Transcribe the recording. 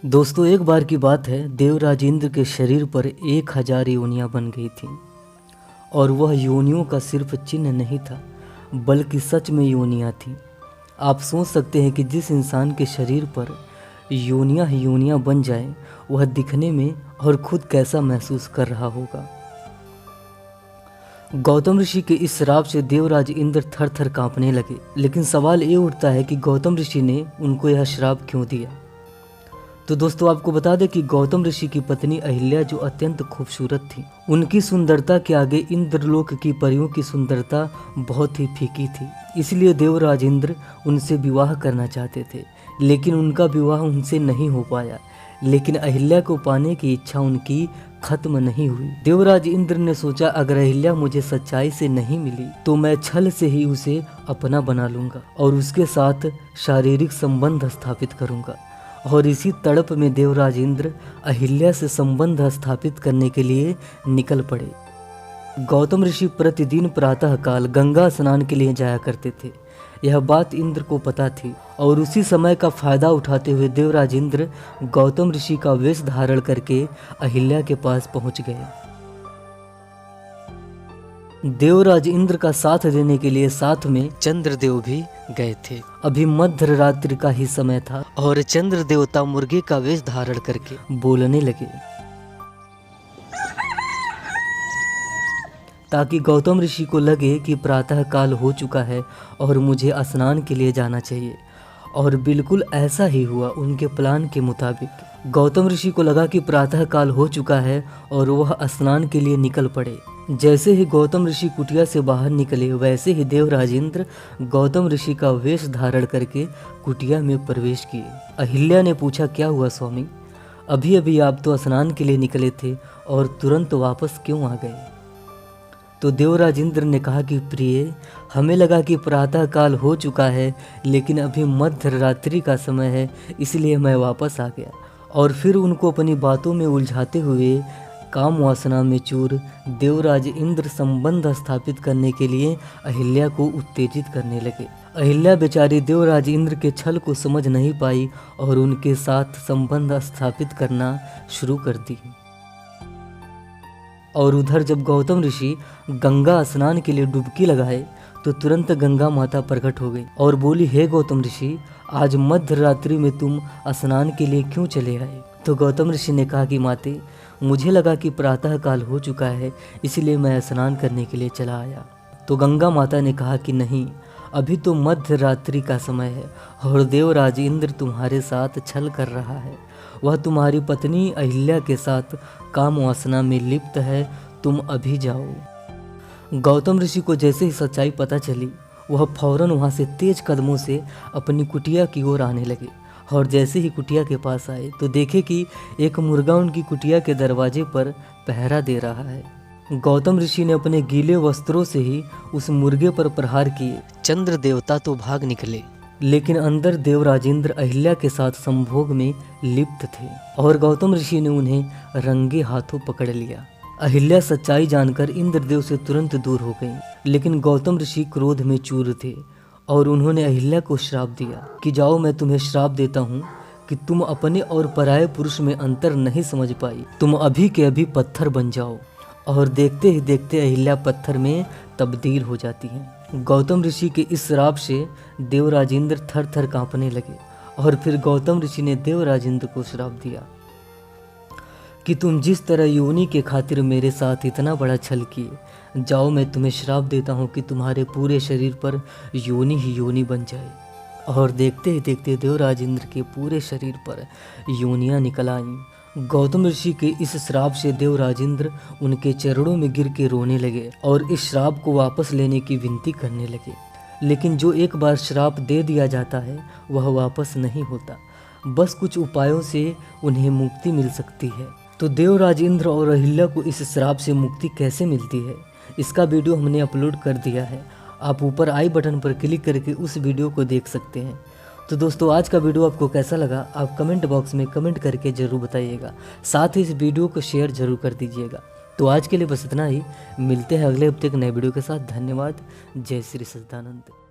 दोस्तों, एक बार की बात है, देवराज इंद्र के शरीर पर 1000 योनियां बन गई थीं और वह योनियों का सिर्फ चिन्ह नहीं था बल्कि सच में योनियां थीं। आप सोच सकते हैं कि जिस इंसान के शरीर पर योनियां ही योनियां बन जाएं, वह दिखने में और खुद कैसा महसूस कर रहा होगा। गौतम ऋषि के इस श्राप से देवराज इंद्र थर थर कांपने लगे। लेकिन सवाल ये उठता है कि गौतम ऋषि ने उनको यह श्राप क्यों दिया। तो दोस्तों, आपको बता दें कि गौतम ऋषि की पत्नी अहिल्या जो अत्यंत खूबसूरत थी, उनकी सुंदरता के आगे इंद्रलोक की परियों की सुंदरता बहुत ही फीकी थी। इसलिए देवराज इंद्र उनसे विवाह करना चाहते थे, लेकिन उनका विवाह उनसे नहीं हो पाया। लेकिन अहिल्या को पाने की इच्छा उनकी खत्म नहीं हुई। देवराज इंद्र ने सोचा, अगर अहिल्या मुझे सच्चाई से नहीं मिली तो मैं छल से ही उसे अपना बना लूंगा और उसके साथ शारीरिक संबंध स्थापित करूंगा। और इसी तड़प में देवराज इंद्र अहिल्या से संबंध स्थापित करने के लिए निकल पड़े। गौतम ऋषि प्रतिदिन प्रातःकाल गंगा स्नान के लिए जाया करते थे। यह बात इंद्र को पता थी और उसी समय का फायदा उठाते हुए देवराज इंद्र गौतम ऋषि का वेश धारण करके अहिल्या के पास पहुंच गए। देवराज इंद्र का साथ देने के लिए साथ में चंद्रदेव भी गए थे। अभी मध्य रात्रि का ही समय था और चंद्र देवता मुर्गे का वेश धारण करके बोलने लगे, ताकि गौतम ऋषि को लगे कि प्रातः काल हो चुका है और मुझे स्नान के लिए जाना चाहिए। और बिल्कुल ऐसा ही हुआ। उनके प्लान के मुताबिक गौतम ऋषि को लगा कि प्रातः काल हो चुका है और वह स्नान के लिए निकल पड़े। जैसे ही गौतम ऋषि कुटिया से बाहर निकले, वैसे ही देवराज इंद्र गौतम ऋषि का वेश धारण करके कुटिया में प्रवेश किए। अहिल्या ने पूछा, क्या हुआ स्वामी? अभी अभी आप तो स्नान के लिए निकले थे और तुरंत वापस क्यों आ गए? तो देवराज इंद्र ने कहा कि प्रिय, हमें लगा कि प्रातः काल हो चुका है, लेकिन अभी मध्य रात्रि का समय है, इसलिए मैं वापस आ गया। और फिर उनको अपनी बातों में उलझाते हुए काम वासना में चूर देवराज इंद्र संबंध स्थापित करने के लिए अहिल्या को उत्तेजित करने लगे। अहिल्या बेचारी देवराज इंद्र के छल को समझ नहीं पाई और उनके साथ संबंध स्थापित करना शुरू कर दी। और उधर जब गौतम ऋषि गंगा स्नान के लिए डुबकी लगाए तो तुरंत गंगा माता प्रकट हो गई और बोली, हे गौतम ऋषि, आज मध्य रात्रि में तुम स्नान के लिए क्यों चले आए? तो गौतम ऋषि ने कहा कि माते, मुझे लगा कि प्रातः काल हो चुका है, इसलिए मैं स्नान करने के लिए चला आया। तो गंगा माता ने कहा कि नहीं, अभी तो मध्य रात्रि का समय है और देवराज इंद्र तुम्हारे साथ छल कर रहा है। वह तुम्हारी पत्नी अहिल्या के साथ काम वासना में लिप्त है, तुम अभी जाओ। गौतम ऋषि को जैसे ही सच्चाई पता चली, वह फौरन वहाँ से तेज कदमों से अपनी कुटिया की ओर आने लगे। और जैसे ही कुटिया के पास आए तो देखे कि एक मुर्गा उनकी कुटिया के दरवाजे पर पहरा दे रहा है। गौतम ऋषि ने अपने गीले वस्त्रों से ही उस मुर्गे पर प्रहार किए। चंद्र देवता तो भाग निकले, लेकिन अंदर देवराज इंद्र अहिल्या के साथ संभोग में लिप्त थे और गौतम ऋषि ने उन्हें रंगे हाथों पकड़ लिया। अहिल्या सच्चाई जानकर इंद्रदेव से तुरंत दूर हो गई, लेकिन गौतम ऋषि क्रोध में चूर थे और उन्होंने अहिल्या को श्राप दिया कि जाओ, मैं तुम्हें श्राप देता हूँ कि तुम अपने और पराये पुरुष में अंतर नहीं समझ पाई, तुम अभी के अभी पत्थर बन जाओ। और देखते ही देखते अहिल्या पत्थर में तब्दील हो जाती है। गौतम ऋषि के इस श्राप से देवराज इंद्र थर थर कांपने लगे और फिर गौतम ऋषि ने देवराज इंद्र को श्राप दिया कि तुम जिस तरह योनि के खातिर मेरे साथ इतना बड़ा छल किए, जाओ, मैं तुम्हें श्राप देता हूँ कि तुम्हारे पूरे शरीर पर योनि ही योनि बन जाए। और देखते ही देखते देवराज इंद्र के पूरे शरीर पर योनियाँ निकल आईं। गौतम ऋषि के इस श्राप से देवराज इंद्र उनके चरणों में गिर के रोने लगे और इस श्राप को वापस लेने की विनती करने लगे। लेकिन जो एक बार श्राप दे दिया जाता है वह वापस नहीं होता, बस कुछ उपायों से उन्हें मुक्ति मिल सकती है। तो देवराज इंद्र और अहिल्या को इस श्राप से मुक्ति कैसे मिलती है, इसका वीडियो हमने अपलोड कर दिया है। आप ऊपर आई बटन पर क्लिक करके उस वीडियो को देख सकते हैं। तो दोस्तों, आज का वीडियो आपको कैसा लगा आप कमेंट बॉक्स में कमेंट करके ज़रूर बताइएगा। साथ ही इस वीडियो को शेयर ज़रूर कर दीजिएगा। तो आज के लिए बस इतना ही, मिलते हैं अगले हफ्ते एक नए वीडियो के साथ। धन्यवाद। जय श्री सच्चिदानंद।